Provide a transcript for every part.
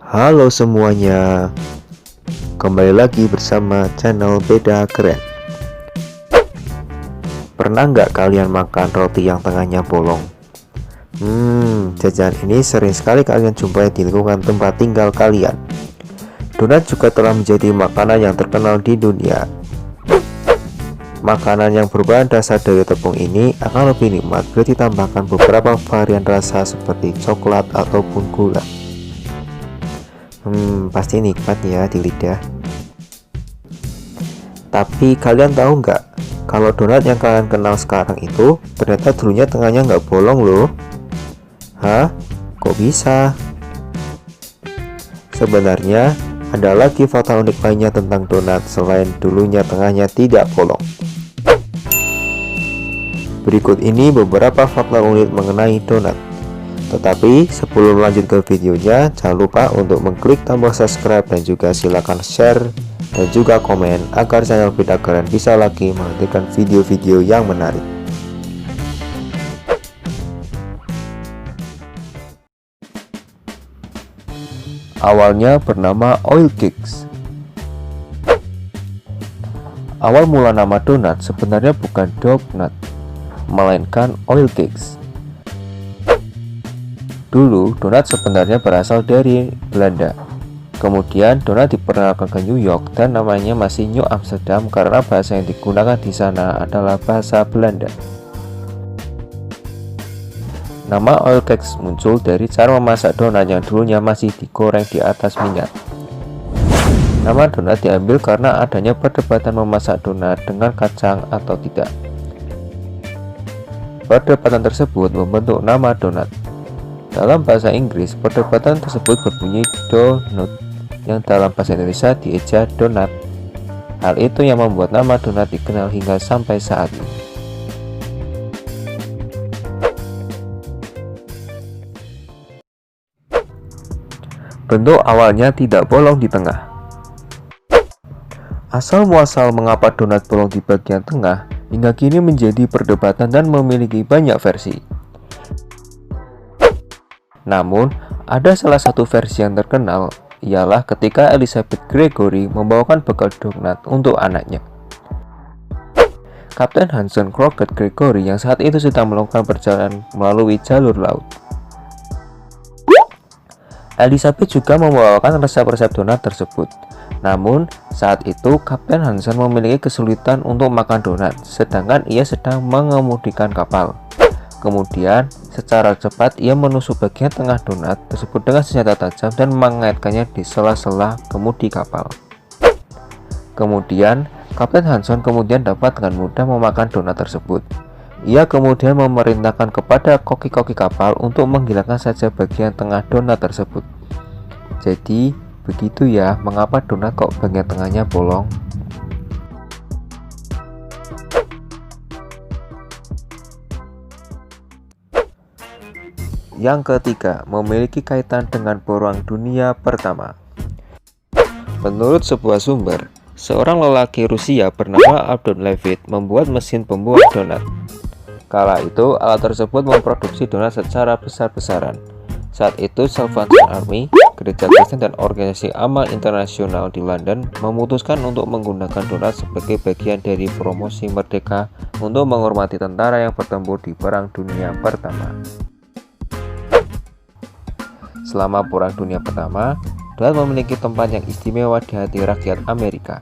Halo semuanya, kembali lagi bersama channel Beda Keren. Pernah nggak kalian makan roti yang tengahnya bolong? Jajanan ini sering sekali kalian jumpai di lingkungan tempat tinggal kalian. Donat juga telah menjadi makanan yang terkenal di dunia. Makanan yang berbahan dasar dari tepung ini akan lebih nikmat bila ditambahkan beberapa varian rasa seperti coklat ataupun gula. Pasti nikmat ya di lidah. Tapi kalian tahu nggak, kalau donat yang kalian kenal sekarang itu ternyata dulunya tengahnya nggak bolong loh. Hah? Kok bisa? Sebenarnya ada lagi fakta unik lainnya tentang donat selain dulunya tengahnya tidak bolong. Berikut ini beberapa fakta unik mengenai donat. Tetapi sebelum lanjut ke videonya, jangan lupa untuk mengklik tombol subscribe dan juga silakan share dan juga komen agar channel Beda Keren bisa lagi menghadirkan video-video yang menarik. Awalnya bernama Oil Cakes. Awal mula nama donat sebenarnya bukan Dognut, melainkan Oil Cakes. Dulu, donat sebenarnya berasal dari Belanda. Kemudian, donat diperkenalkan ke New York dan namanya masih New Amsterdam karena bahasa yang digunakan di sana adalah bahasa Belanda. Nama oil cakes muncul dari cara memasak donat yang dulunya masih digoreng di atas minyak. Nama donat diambil karena adanya perdebatan memasak donat dengan kacang atau tidak. Perdebatan tersebut membentuk nama donat. Dalam bahasa Inggris, perdebatan tersebut berbunyi donut, yang dalam bahasa Indonesia dieja donat. Hal itu yang membuat nama donat dikenal hingga sampai saat ini. Bentuk awalnya tidak bolong di tengah. Asal muasal mengapa donat bolong di bagian tengah hingga kini menjadi perdebatan dan memiliki banyak versi. Namun, ada salah satu versi yang terkenal, ialah ketika Elizabeth Gregory membawakan bekal donat untuk anaknya. Kapten Hansen Crockett Gregory yang saat itu sedang melakukan perjalanan melalui jalur laut. Elizabeth juga membawakan resep-resep donat tersebut. Namun, saat itu Kapten Hansen memiliki kesulitan untuk makan donat, sedangkan ia sedang mengemudikan kapal. Kemudian, secara cepat ia menusuk bagian tengah donat tersebut dengan senjata tajam dan mengaitkannya di sela-sela kemudi kapal. Kemudian, Kapten Hansen kemudian dapat dengan mudah memakan donat tersebut. Ia kemudian memerintahkan kepada koki-koki kapal untuk menghilangkan saja bagian tengah donat tersebut. Jadi, begitu ya mengapa donat kok bagian tengahnya bolong. Yang ketiga, memiliki kaitan dengan Perang Dunia Pertama. Menurut sebuah sumber, seorang lelaki Rusia bernama Adolf Levitt membuat mesin pembuat donat. Kala itu, alat tersebut memproduksi donat secara besar-besaran. Saat itu, Salvation Army, gereja Kristen dan organisasi amal internasional di London memutuskan untuk menggunakan donat sebagai bagian dari promosi merdeka untuk menghormati tentara yang bertempur di Perang Dunia Pertama. Selama Perang Dunia Pertama, donat memiliki tempat yang istimewa di hati rakyat Amerika.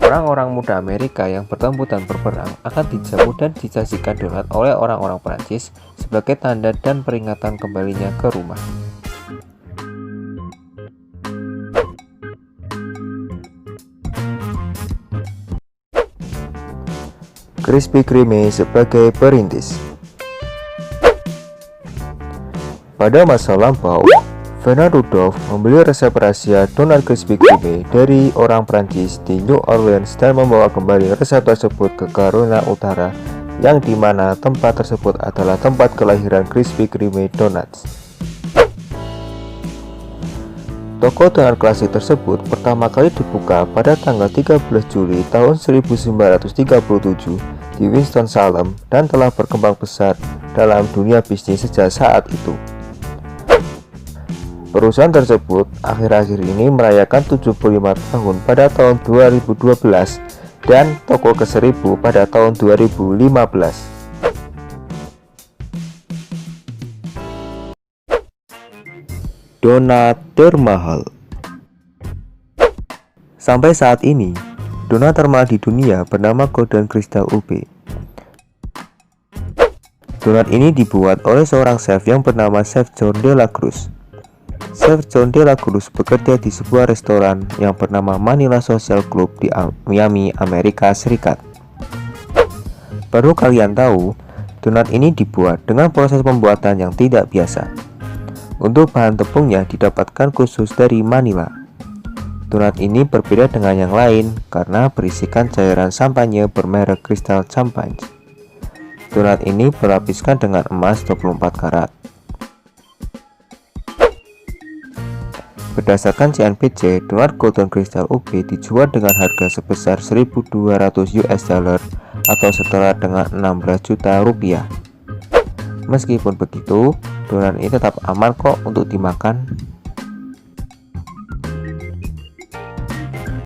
Orang-orang muda Amerika yang bertempur dan berperang akan dijamu dan disajikan donat oleh orang-orang Prancis sebagai tanda dan peringatan kembalinya ke rumah. Krispy Kreme sebagai perintis. Pada masa lampau, Fernand Rudolph membeli resep rahasia donat Krispy Kreme dari orang Prancis di New Orleans dan membawa kembali resep tersebut ke Carolina Utara, yang dimana tempat tersebut adalah tempat kelahiran Krispy Kreme Donuts. Toko donat klasik tersebut pertama kali dibuka pada tanggal 13 Juli tahun 1937 di Winston-Salem dan telah berkembang besar dalam dunia bisnis sejak saat itu. Perusahaan tersebut akhir-akhir ini merayakan 75 tahun pada tahun 2012 dan toko ke-1000 pada tahun 2015. Donat termahal. Sampai saat ini, donat termahal di dunia bernama Golden Crystal UB. Donat ini dibuat oleh seorang chef yang bernama Chef John De La Cruz. Chef John De La Cruz bekerja di sebuah restoran yang bernama Manila Social Club di Miami, Amerika Serikat. Perlu kalian tahu, donat ini dibuat dengan proses pembuatan yang tidak biasa. Untuk bahan tepungnya didapatkan khusus dari Manila. Donat ini berbeda dengan yang lain karena berisikan cairan sampanye bermerek Crystal Champagne. Donat ini berlapiskan dengan emas 24 karat. Berdasarkan CNBC, donat Golden Crystal UB dijual dengan harga sebesar 1.200 US dollar atau setara dengan 16 juta rupiah. Meskipun begitu, donat ini tetap aman kok untuk dimakan.